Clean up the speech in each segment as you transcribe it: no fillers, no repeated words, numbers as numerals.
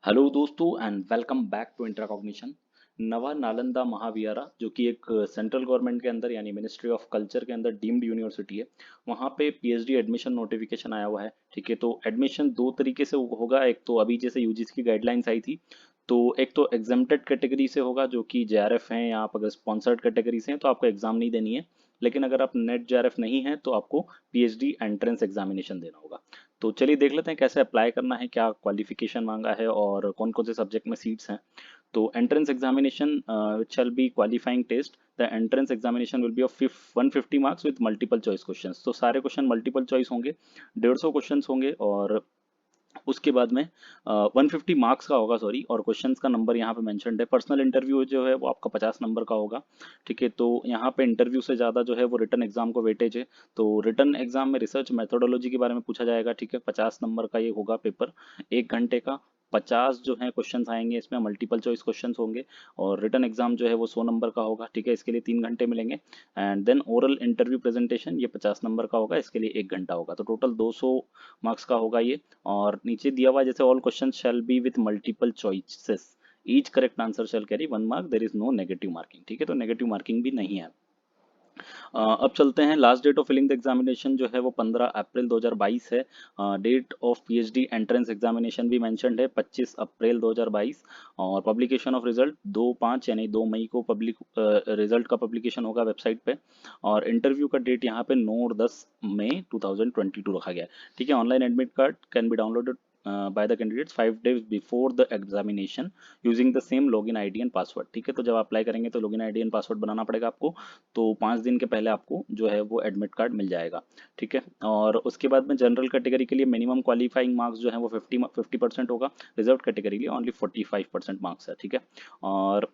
Hello दोस्तों and welcome back to इंट्राकॉग्निशन। नवा नालंदा महाविहारा जो कि एक सेंट्रल गवर्नमेंट के अंदर यानी मिनिस्ट्री ऑफ कल्चर के अंदर डीम्ड यूनिवर्सिटी है, वहाँ पे पीएचडी एडमिशन नोटिफिकेशन आया हुआ है। ठीक है, तो एडमिशन दो तरीके से होगा। एक तो अभी जैसे यूजीसी की गाइडलाइंस आई थी, तो एक तो एग्जेम्प्टेड कैटेगरी से होगा जो कि जेआरएफ हैं, या आप अगर स्पॉन्सर्ड कैटेगरी से हैं तो आपको एग्जाम नहीं देनी है। लेकिन अगर आप नेट जेआरएफ नहीं है तो आपको पीएचडी एंट्रेंस एग्जामिनेशन देना होगा। तो चलिए देख लेते हैं कैसे अप्लाई करना है, क्या क्वालिफिकेशन मांगा है और कौन कौन से सब्जेक्ट में सीट्स हैं। तो entrance examination shall be qualifying test. The entrance examination will be of 150 marks with multiple choice questions. तो सारे क्वेश्चन मल्टीपल चॉइस होंगे, 150 क्वेश्चंस होंगे, और उसके बाद में 150 मार्क्स का होगा, सॉरी, और क्वेश्चंस का नंबर यहाँ पे मेंशन्ड है। पर्सनल इंटरव्यू जो है वो आपका 50 नंबर का होगा। ठीक है, तो यहाँ पे इंटरव्यू से ज़्यादा जो है वो रिटन एग्जाम को वेटेज है। तो रिटन एग्जाम में रिसर्च मेथोडोलॉजी के बारे में पूछा जाएगा। ठीक है, 50 नंबर का ये होगा पेपर, 1 घंटे का। 50 जो है क्वेश्चंस आएंगे, इसमें मल्टीपल चॉइस क्वेश्चंस होंगे। और रिटन एग्जाम जो है वो 100 नंबर का होगा। ठीक है, इसके लिए 3 घंटे मिलेंगे। And then oral interview presentation, ये 50 नंबर का होगा, इसके लिए 1 घंटा होगा। तो टोटल 200 मार्क्स का होगा ये। और नीचे दिया हुआ है जैसे all question shall be with multiple choices, each correct answer shall carry 1 mark, there is no negative marking. ठीक है, तो नेगेटिव मार्किंग भी नहीं है। अब चलते हैं, last date of filling the examination जो है वो 15 अप्रैल 2022 है। Date of PhD entrance examination भी मेंशन्ड है 25 अप्रैल 2022। और पब्लिकेशन ऑफ रिजल्ट 2/5 यानी 2 मई को पब्लिक रिजल्ट का पब्लिकेशन होगा वेबसाइट पे। और इंटरव्यू का डेट यहाँ पे 9 और 10 मई 2022 रखा गया है। ठीक है, online admit card can be downloaded by the candidates 5 days before the examination using the same login ID and password। ठीक है, तो जब अप्लाई करेंगे तो लॉगिन आईडी एंड पासवर्ड बनाना पड़ेगा आपको। तो 5 दिन के पहले आपको जो है वो एडमिट कार्ड मिल जाएगा। ठीक है, और उसके बाद में जनरल कैटेगरी के लिए मिनिमम क्वालिफाइंग मार्क्स जो है वो 50% होगा। रिजर्व कैटेगरी के लिए ओनली 45% मार्क्स है। ठीक है, और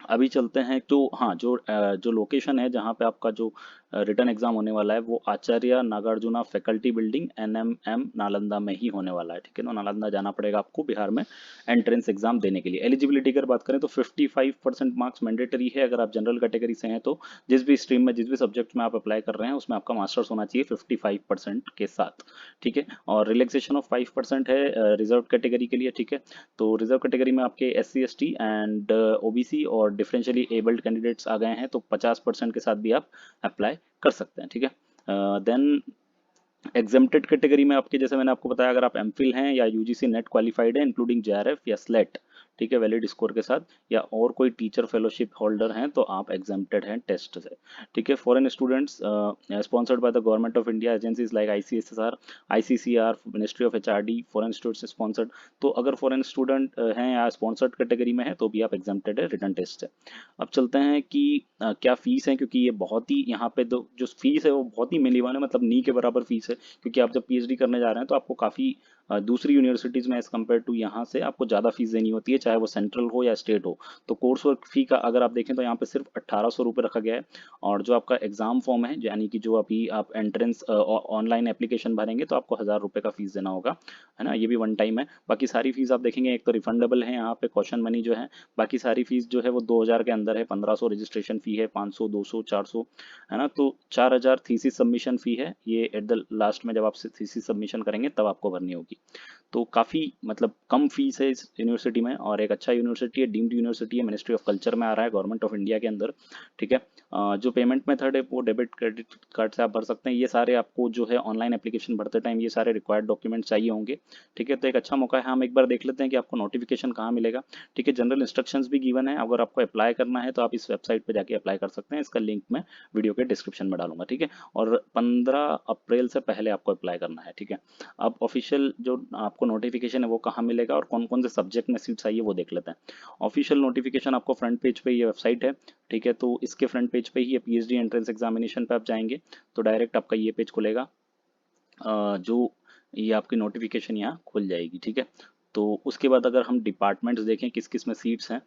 अभी चलते हैं तो हाँ, जो लोकेशन है जहाँ पे आपका जो रिटर्न एग्जाम होने वाला है वो Acharya Nagarjuna faculty building NMM Nalanda में ही होने वाला है। ठीक है, तो नालंदा जाना पड़ेगा आपको बिहार में एंट्रेंस एग्जाम देने के लिए। एलिजिबिलिटी की बात करें तो 55% मार्क्स मैंडेटरी है अगर आप जनरल कैटेगरी से हैं तो। जिस भी स्ट्रीम में, जिस भी सब्जेक्ट में आप अप्लाई कर रहे हैं उसमें आपका मास्टर्स होना चाहिए 55% के साथ। ठीक है, और रिलैक्सेशन ऑफ 5% है रिजर्व कैटेगरी के लिए। ठीक है, तो रिजर्व कैटेगरी में आपके SC ST एंड OBC और डिफरेंशियली एबल्ड कैंडिडेट्स आ गए हैं, तो 50% के साथ भी आप अप्लाई कर सकते हैं। ठीक है, देन एग्जेम्प्टेड कैटेगरी में आपके, जैसे मैंने आपको बताया, अगर आप एमफिल हैं या यूजीसी नेट क्वालिफाइड है इंक्लूडिंग जेआरएफ या स्लेट, ठीक है, वैलिड स्कोर के साथ, या और कोई टीचर फेलोशिप होल्डर हैं तो आप एग्जेम्प्टेड हैं टेस्ट से। ठीक है, foreign students sponsored by the government of India agencies like ICSSR, ICCR, ministry of HRD, foreign students sponsored. तो अगर फॉरेन स्टूडेंट हैं या स्पॉन्सर्ड कैटेगरी में है तो भी आप एग्जेम्प्टेड है रिटर्न टेस्ट से। अब चलते हैं कि क्या फीस है, क्योंकि ये बहुत ही यहाँ पे जो फीस है वो बहुत ही मिनिमल है, मतलब नी के बराबर फीस है। क्योंकि आप जब पीएचडी करने जा रहे हैं तो आपको काफ़ी दूसरी यूनिवर्सिटीज़ में एज़ कम्पेयर टू यहाँ से आपको ज़्यादा फीस देनी होती है, चाहे वो सेंट्रल हो या स्टेट हो। तो कोर्स वर्क फी का अगर आप देखें तो यहाँ पे सिर्फ 1800 रुपये रखा गया है। और जो आपका एग्ज़ाम फॉर्म है, यानी कि जो अभी आप एंट्रेंस ऑनलाइन एप्लीकेशन भरेंगे तो आपको 1000 रुपये का फीस देना होगा, है ना। ये भी वन टाइम है। बाकी सारी फीस आप देखेंगे, एक तो रिफंडेबल है यहाँ पे, क्वेश्चन मनी जो है। बाकी सारी फीस जो है वो 2000 के अंदर है। 1500 रजिस्ट्रेशन फ़ी है, 500, 200, 400, है ना। तो 4000 थीसिस सबमिशन फ़ी है, ये एट द लास्ट में जब आप थीसिस सबमिशन करेंगे तब आपको भरनी होगी। तो काफ़ी मतलब कम फीस है इस यूनिवर्सिटी में, और एक अच्छा यूनिवर्सिटी है, डीम्ड यूनिवर्सिटी है, मिनिस्ट्री ऑफ कल्चर में आ रहा है, गवर्नमेंट ऑफ इंडिया के अंदर। ठीक है, जो पेमेंट मेथड है वो डेबिट क्रेडिट कार्ड से आप भर सकते हैं। ये सारे आपको जो है ऑनलाइन एप्लीकेशन भरते टाइम ये सारे रिक्वायर्ड डॉक्यूमेंट चाहिए होंगे। ठीक है, तो एक अच्छा मौका है। हम एक बार देख लेते हैं कि आपको नोटिफिकेशन कहाँ मिलेगा। ठीक है, जनरल इंस्ट्रक्शंस भी गिवन है, अगर आपको अप्लाई करना है तो आप इस वेबसाइट पे जाके अप्लाई कर सकते हैं। इसका लिंक मैं वीडियो के डिस्क्रिप्शन में डालूंगा। ठीक है, और 15 अप्रैल से पहले आपको अप्लाई करना है। ठीक है, अब ऑफिशियल जो आपको नोटिफिकेशन है वो कहाँ मिलेगा और कौन कौन से सब्जेक्ट में सीट्स आई है वो देख लेते हैं। ऑफिशियल नोटिफिकेशन आपको फ्रंट पेज पे ये वेबसाइट है। ठीक है, तो इसके फ्रंट पेज पे ही पीएचडी एंट्रेंस एग्जामिनेशन पे आप जाएंगे तो डायरेक्ट आपका ये पेज खुलेगा। जो ये आपकी नोटिफिकेशन यहाँ खुल जाएगी। ठीक है, तो उसके बाद अगर हम डिपार्टमेंट्स देखें किस किस में सीट्स हैं,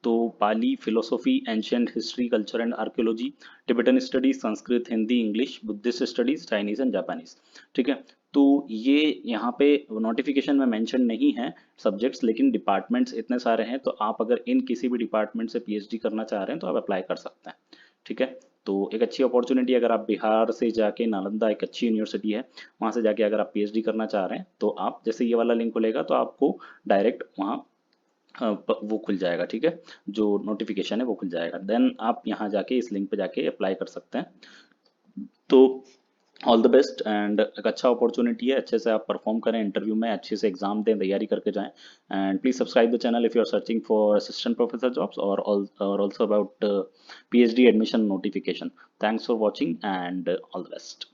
तो Pali, philosophy, ancient history, culture and archaeology, Tibetan studies, Sanskrit, Hindi, English, Buddhist studies, Chinese and Japanese. ठीक है, तो ये यहाँ पे नोटिफिकेशन में मेंशन नहीं है सब्जेक्ट्स, लेकिन डिपार्टमेंट्स इतने सारे हैं, तो आप अगर इन किसी भी डिपार्टमेंट से पीएचडी करना चाह रहे हैं तो आप अप्लाई कर सकते हैं। ठीक है, तो एक अच्छी अपॉर्चुनिटी, अगर आप बिहार से जाके, नालंदा एक अच्छी यूनिवर्सिटी है, वहाँ से जाके अगर आप पीएचडी करना चाह रहे हैं तो आप जैसे ये वाला लिंक खुलेगा तो आपको डायरेक्ट वहाँ वो खुल जाएगा, ठीक है, जो नोटिफिकेशन है वो खुल जाएगा, देन आप यहाँ जाके इस लिंक पे जाके अप्लाई कर सकते हैं। तो ऑल द बेस्ट, एंड एक अच्छा अपॉर्चुनिटी है, अच्छे से आप परफॉर्म करें इंटरव्यू में, अच्छे से एग्जाम दें, तैयारी करके जाएं। And please subscribe the channel if you are searching for assistant professor jobs और also about PhD admission notification. Thanks for watching and all the best.